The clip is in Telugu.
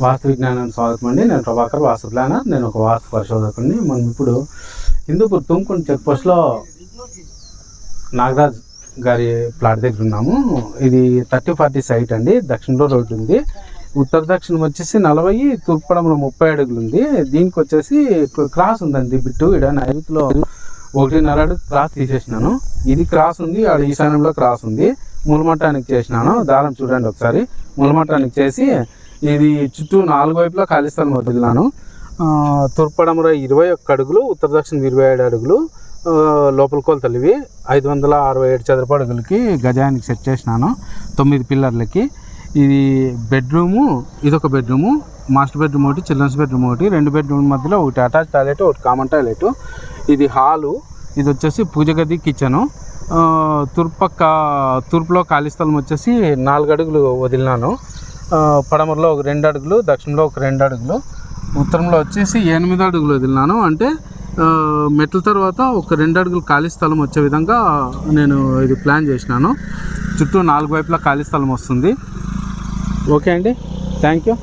వాస్తు విజ్ఞానానికి స్వాగతం అండి. నేను ప్రభాకర్, వాస్తు ప్లానర్. నేను ఒక వాస్తు పరిశోధకుడిని. మనం ఇప్పుడు హిందూపూర్ తుమ్కుంట చెక్ పోస్ట్లో నాగరాజ్ గారి ప్లాట్ దగ్గర ఉన్నాము. ఇది 30-40 సైట్ అండి. దక్షిణంలో రోడ్డు ఉంది. ఉత్తర దక్షిణం వచ్చేసి 40, తూర్పు పడమర 30 అడుగులు ఉంది. దీనికి వచ్చేసి క్రాస్ ఉందండి. బిట్టు ఇక్కడ నైరుతిలో 1.5 అడుగు క్రాస్ తీసేసినాను. ఇది క్రాస్ ఉంది, ఆడ ఈశాన్యంలో క్రాస్ ఉంది. మూలమట్టానికి చేసినాను. దారం చూడండి ఒకసారి. మూలమట్టానికి చేసి ఇది చుట్టూ 4 వైపులా ఖాళీ స్థలం వదిలినాను. తూర్పు పడమర 21 అడుగులు, ఉత్తర దక్షిణం 27 అడుగులు. లోపల కొలతలు ఇవి 567 చదరపు అడుగులకి గజానికి సెట్ చేసినాను. 9 పిల్లర్లకి. ఇది బెడ్రూము, ఇదొక బెడ్రూము, మాస్టర్ బెడ్రూమ్ ఒకటి, చిల్డ్రన్స్ బెడ్రూమ్ ఒకటి, 2 బెడ్రూమ్ మధ్యలో ఒకటి అటాచ్ టాయిలెట్, ఒకటి కామన్ టాయిలెట్. ఇది హాలు. ఇది వచ్చేసి పూజ గది, కిచెను. తూర్పులో ఖాళీ స్థలం వచ్చేసి 4 అడుగులు వదిలినాను. పడమరలో ఒక 2 అడుగులు, దక్షిణంలో ఒక 2 అడుగులు, ఉత్తరంలో వచ్చేసి 8 అడుగులు వదిలినాను. అంటే మెట్ల తర్వాత ఒక 2 అడుగులు ఖాళీ స్థలం వచ్చే విధంగా నేను ఇది ప్లాన్ చేసినాను. చుట్టూ 4 వైపులా ఖాళీ స్థలం వస్తుంది. ఓకే అండి, థ్యాంక్ యూ.